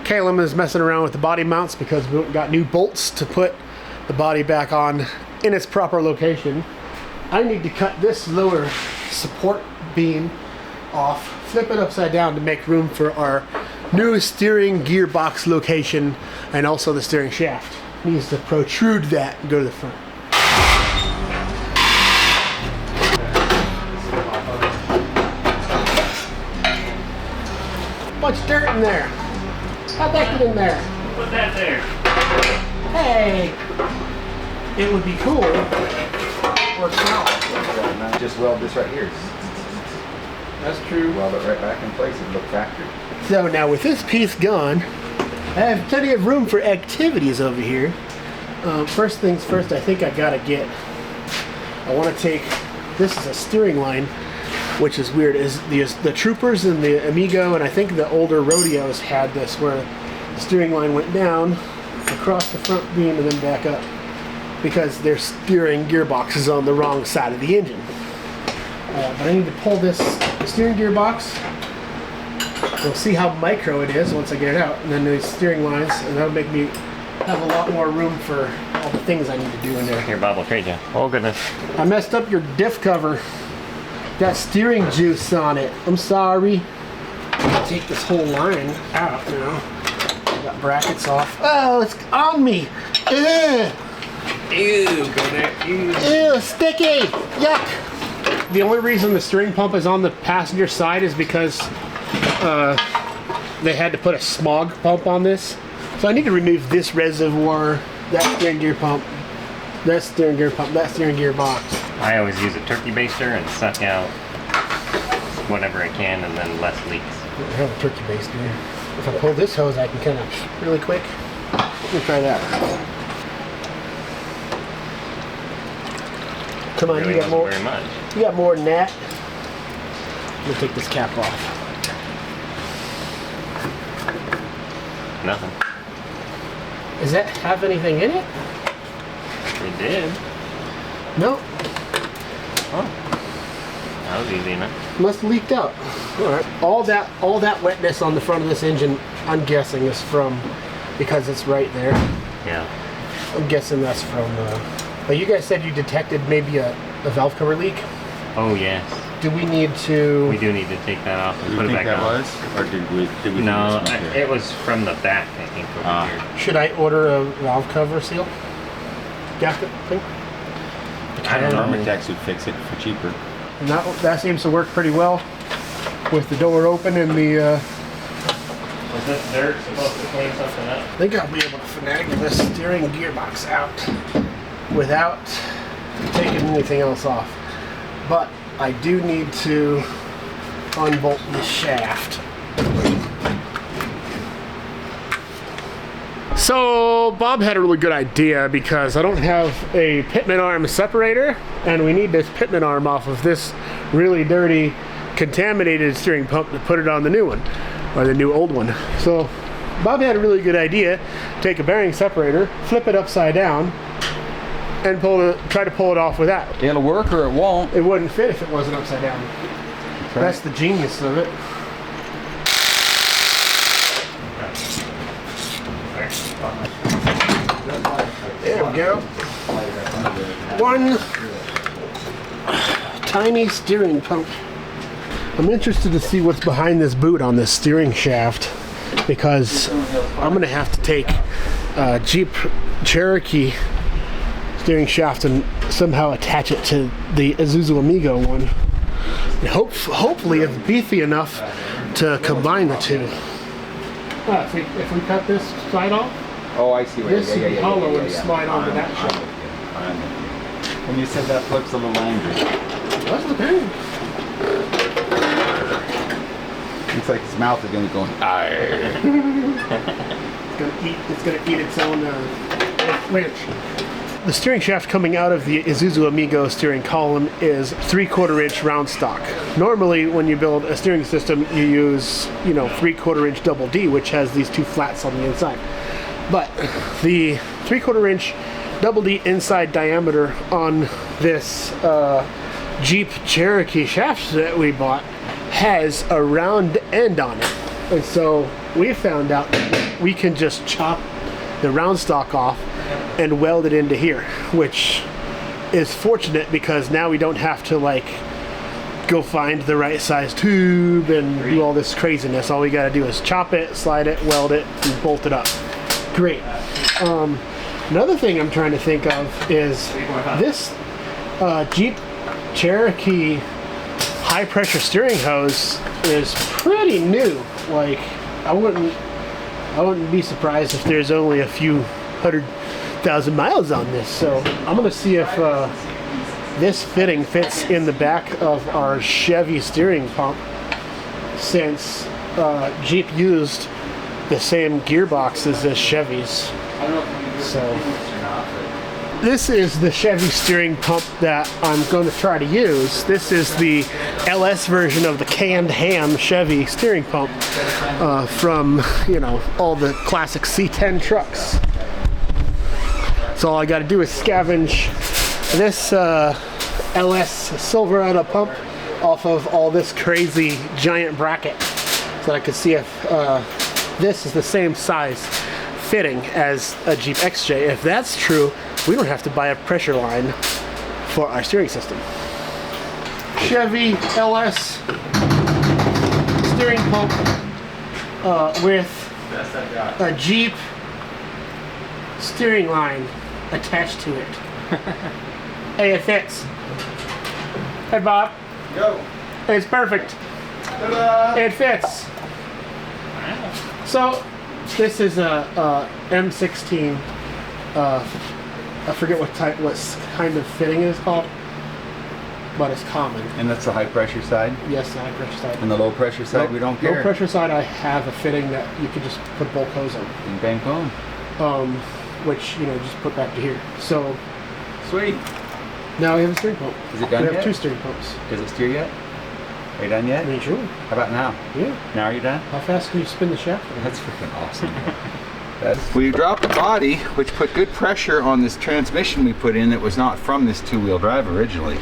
Caleb is messing around with the body mounts because we got new bolts to put the body back on in its proper location. I need to cut this lower support beam off, flip it upside down to make room for our new steering gearbox location, and also the steering shaft needs to protrude that and go to the front. Bunch of dirt in there. How'd that get in there? Put that there. Hey, it would be cool. Works out. Not just weld this right here. That's true. Weld it right back in place and look factory. So now with this piece gone, I have plenty of room for activities over here. First things first, I think I want to take, this is a steering line, which is weird, is the Troopers and the Amigo, and I think the older rodeos had this, where the steering line went down across the front beam and then back up, because their steering gearbox is on the wrong side of the engine. But I need to pull this steering gearbox. We'll see how micro it is once I get it out, and then the steering lines, and that'll make me have a lot more room for all the things I need to do in there. Here, Bob will trade you. Oh goodness. I messed up your diff cover. Got steering juice on it. I'm sorry. I'll take this whole line out now. Got brackets off. Oh, it's on me. Ugh. Ew, go there. Ew. Ew, sticky. Yuck. The only reason the steering pump is on the passenger side is because they had to put a smog pump on this. So I need to remove this reservoir, that steering gear pump, that steering gear pump, that steering gear box. I always use a turkey baster and suck out whatever I can, and then less leaks. I have a turkey baster. If I pull this hose, I can kind of really quick. Let me try that. Come on, Really you got more. very much. You got more than that. Let me take this cap off. Nothing. Does that have anything in it? It did. No. Oh. That was easy enough. Must have leaked out. All right. All that wetness on the front of this engine, I'm guessing is from, because it's right there. Yeah. I'm guessing that's from. But you guys said you detected maybe a valve cover leak. Oh yes. Do we need to? We do need to take that off and put it back on. Was? Or did we No, it was from the back, I think, over here. Should I order a valve cover seal? Gasket thing? I don't know. Armitex would fix it for cheaper. And that seems to work pretty well with the door open and the. Was this dirt supposed to clean something up? I think I'll be able to finagle this steering gearbox out without taking anything else off. But I do need to unbolt this shaft. So Bob had a really good idea, because I don't have a pitman arm separator, and we need this pitman arm off of this really dirty, contaminated steering pump to put it on the new one, or the new old one. So Bob had a really good idea. Take a bearing separator, flip it upside down, and try to pull it off with that. It'll work or it won't. It wouldn't fit if it wasn't upside down. That's the genius of it. There we go. One tiny steering pump. I'm interested to see what's behind this boot on this steering shaft, because I'm going to have to take Jeep Cherokee steering shaft and somehow attach it to the Isuzu Amigo one. And hopefully it's beefy enough to combine the two. If we cut this side off, Oh, I see. this hollow would slide onto that shaft. When you said that flips a little angry. That's the thing. It's like his mouth is going to go. It's gonna eat its own wrench. The steering shaft coming out of the Isuzu Amigo steering column is 3/4 inch round stock. Normally, when you build a steering system, you use 3/4 inch double D, which has these two flats on the inside. But the 3/4 inch double D inside diameter on this Jeep Cherokee shaft that we bought has a round end on it, and so we found out that we can just chop the round stock off and weld it into here, which is fortunate because now we don't have to like go find the right size tube and do all this craziness. All we got to do is chop it, slide it, weld it, and bolt it up. Great. Another thing I'm trying to think of is this Jeep Cherokee high pressure steering hose is pretty new. Like I wouldn't be surprised if there's only a few 100,000 miles on this. So I'm gonna see if this fitting fits in the back of our Chevy steering pump, since Jeep used the same gearbox as this Chevy's. So this is the Chevy steering pump that I'm going to try to use. This is the LS version of the canned ham Chevy steering pump from, you know, all the classic C10 trucks. So all I got to do is scavenge this LS Silverado pump off of all this crazy giant bracket, so that I could see if this is the same size fitting as a Jeep XJ. If that's true, we don't have to buy a pressure line for our steering system. Chevy LS steering pump with a Jeep steering line attached to it. Hey, it fits. Hey, Bob. Go. It's perfect. Ta-da! It fits. So this is a M16. I forget what kind of fitting it is called, but it's common. And that's the high pressure side? Yes, the high pressure side. And the low pressure side, we don't care? Low pressure side, I have a fitting that you could just put bulk hose on. And bang boom. Which, you know, just put back to here. So Sweet. now we have a steering pump. Is it done We have yet? 2 steering pumps. Does it steer yet? Are you done yet? I mean, sure. How about now? Yeah. Now are you done? How fast can you spin the shaft? That's freaking awesome. We dropped the body, which put good pressure on this transmission we put in that was not from this 2-wheel drive originally.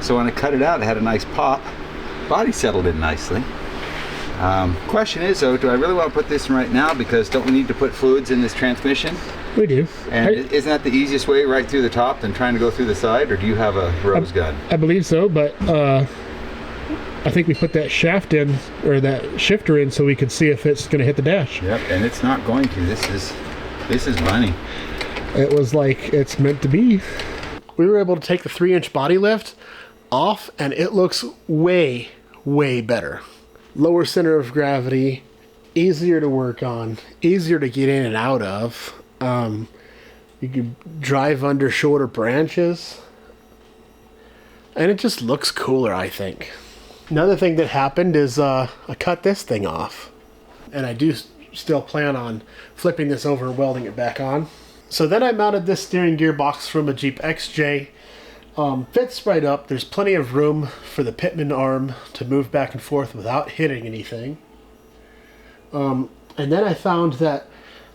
So when I cut it out, it had a nice pop. Body settled in nicely. Question is though, do I really want to put this in right now, because don't we need to put fluids in this transmission? We do. And isn't that the easiest way, right through the top, than trying to go through the side, or do you have a rose gun? I believe so, but I think we put that shaft in, or that shifter in, so we could see if it's going to hit the dash. Yep, and it's not going to. This is money. It was like it's meant to be. We were able to take the 3-inch body lift off, and it looks way, way better. Lower center of gravity, easier to work on, easier to get in and out of. You can drive under shorter branches, and it just looks cooler, I think. Another thing that happened is I cut this thing off, and I do still plan on flipping this over and welding it back on. So then I mounted this steering gearbox from a Jeep XJ. Fits right up. There's plenty of room for the pitman arm to move back and forth without hitting anything. And then I found that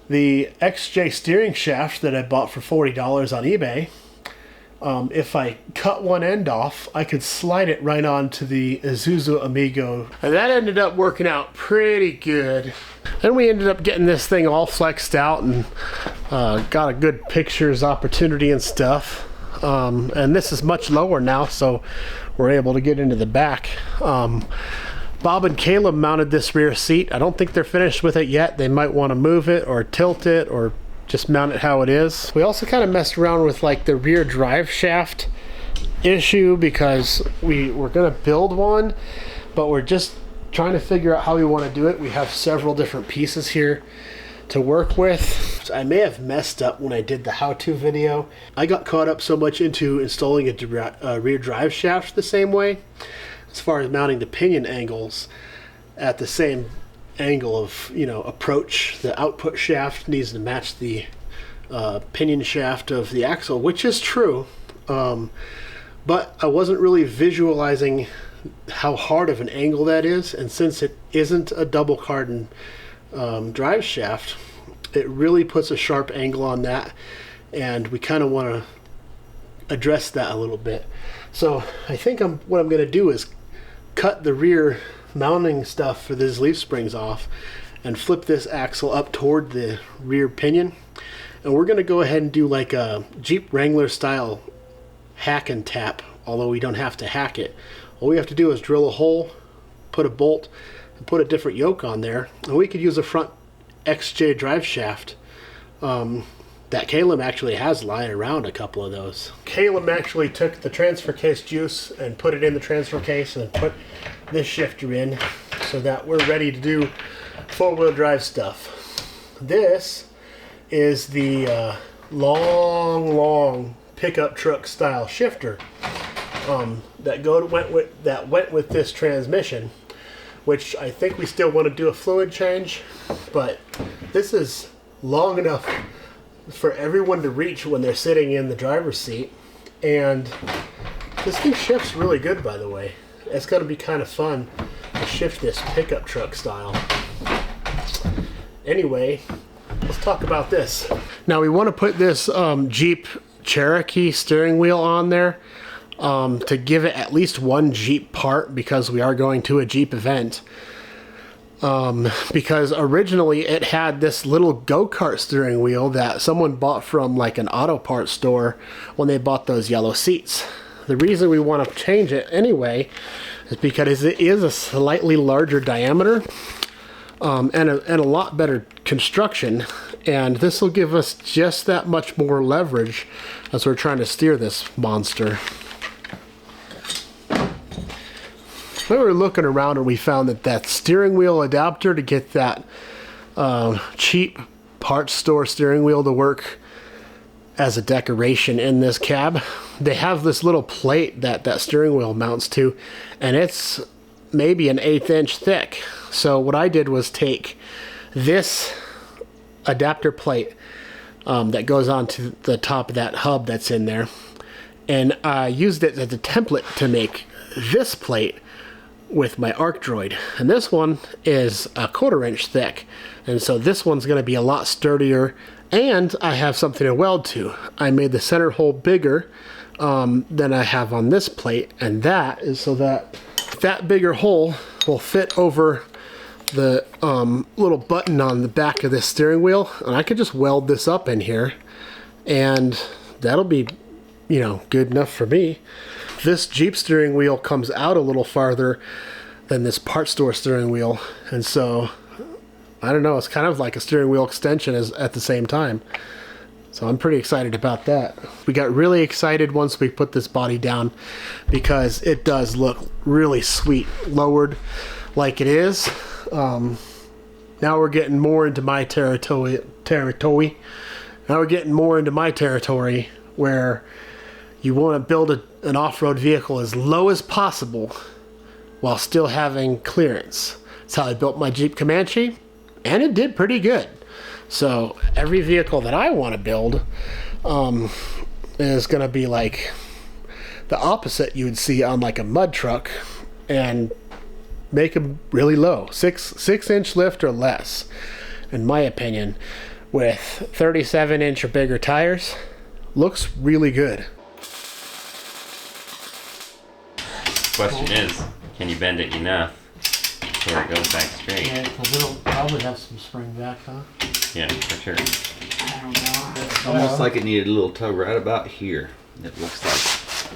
the XJ steering shaft that I bought for $40 on eBay, if I cut one end off, I could slide it right onto the Isuzu Amigo. And that ended up working out pretty good. Then we ended up getting this thing all flexed out and got a good pictures opportunity and stuff. And this is much lower now, so we're able to get into the back. Bob and Caleb mounted this rear seat. I don't think they're finished with it yet. They might want to move it or tilt it or just mount it how it is. We also kind of messed around with like the rear drive shaft issue, because we were going to build one, but we're just trying to figure out how we want to do it. We have several different pieces here to work with. I may have messed up when I did the how-to video. I got caught up so much into installing a rear drive shaft the same way, as far as mounting the pinion angles at the same angle of, you know, approach. The output shaft needs to match the pinion shaft of the axle, which is true, but I wasn't really visualizing how hard of an angle that is, and since it isn't a double cardan drive shaft, it really puts a sharp angle on that, and we kind of want to address that a little bit. So I think what I'm going to do is cut the rear mounting stuff for these leaf springs off and flip this axle up toward the rear pinion. And we're going to go ahead and do like a Jeep Wrangler style hack and tap, although we don't have to hack it. All we have to do is drill a hole, put a bolt, and put a different yoke on there. And we could use a front XJ drive shaft that Caleb actually has lying around, a couple of those. Caleb actually took the transfer case juice and put it in the transfer case and put this shifter in so that we're ready to do four-wheel drive stuff. This is the long pickup truck style shifter that went with this transmission, which I think we still want to do a fluid change, but this is long enough for everyone to reach when they're sitting in the driver's seat. And this thing shifts really good, by the way. It's going to be kind of fun to shift this pickup truck style. Anyway, let's talk about this. Now we want to put this Jeep Cherokee steering wheel on there to give it at least one Jeep part, because we are going to a Jeep event. Because originally it had this little go-kart steering wheel that someone bought from like an auto parts store when they bought those yellow seats. The reason we want to change it anyway is because it is a slightly larger diameter and a lot better construction, and this will give us just that much more leverage as we're trying to steer this monster. We were looking around and we found that steering wheel adapter to get that cheap parts store steering wheel to work as a decoration in this cab. They have this little plate that steering wheel mounts to, and it's maybe an 1/8 inch thick. So what I did was take this adapter plate that goes onto the top of that hub that's in there, and I used it as a template to make this plate with my arc droid. And this one is a 1/4 inch thick, and so this one's going to be a lot sturdier, and I have something to weld to. I made the center hole bigger than I have on this plate, and that is so that bigger hole will fit over the little button on the back of this steering wheel, and I could just weld this up in here, and that'll be, you know, good enough for me. This Jeep steering wheel comes out a little farther than this parts store steering wheel, and so I don't know, it's kind of like a steering wheel extension at the same time. So I'm pretty excited about that. We got really excited once we put this body down because it does look really sweet lowered like it is. Now we're getting more into my territory. Now we're getting more into my territory where you want to build an off-road vehicle as low as possible while still having clearance. That's how I built my Jeep Comanche, and it did pretty good. So every vehicle that I want to build is going to be like the opposite you would see on like a mud truck, and make them really low, 6 inch lift or less, in my opinion, with 37 inch or bigger tires. Looks really good. Question is, can you bend it enough where it goes back straight? Yeah, because it'll probably have some spring back, huh? Yeah, for sure. I don't know. Almost like it needed a little tug right about here. It looks like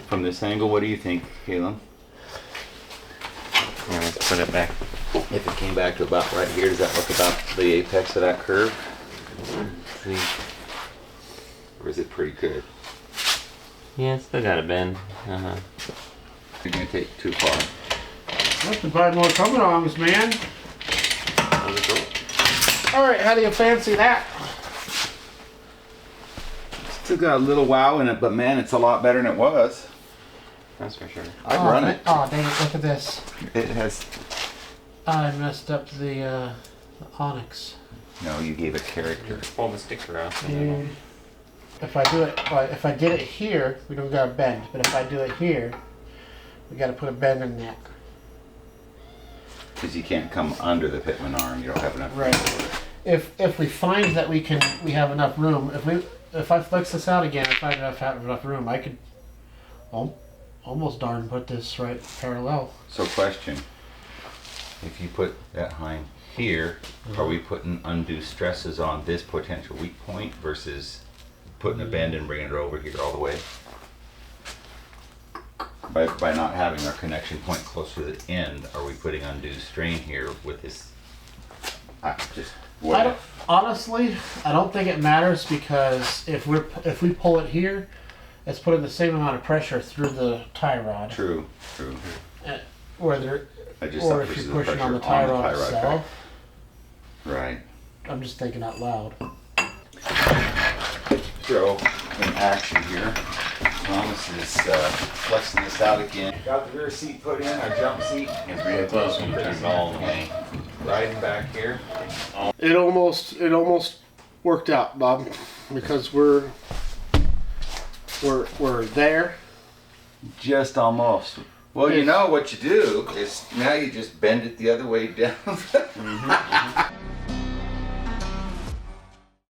from this angle. What do you think, Caleb? Yeah, let's put it back. If it came back to about right here, does that look about the apex of that curve? See? Or is it pretty good? Yeah, it's still got a bend. You're gonna take it too far. That's the bad more coming on us, man. Alright, how do you fancy that? Still got a little wow in it, but man, it's a lot better than it was. That's for sure. I'd run it. Oh, dang it, look at this. It has. I messed up the onyx. No, you gave it character. Pull the sticker off. Dude. If I do it, if I get it here, we don't got a bend. But if I do it here, we got to put a bend in that. Because you can't come under the pitman arm. You don't have enough. Right. If we find that we have enough room, if I flex this out again, if I have enough room, I could almost darn put this right parallel. So question: if you put that here, are we putting undue stresses on this potential weak point versus putting a bend and bringing it over here all the way? By not having our connection point close to the end, are we putting undue strain here with this? Honestly, I don't think it matters, because if we pull it here, it's putting the same amount of pressure through the tie rod. True. Or if you're pushing on the tie rod itself. Right. I'm just thinking out loud. Throw in action here. Thomas is flexing this out again. Got the rear seat put in, our jump seat. It's really close when you turn it all the way. Riding back here. It almost worked out, Bob, because we're there. Just almost. Well, you know what you do is now you just bend it the other way down.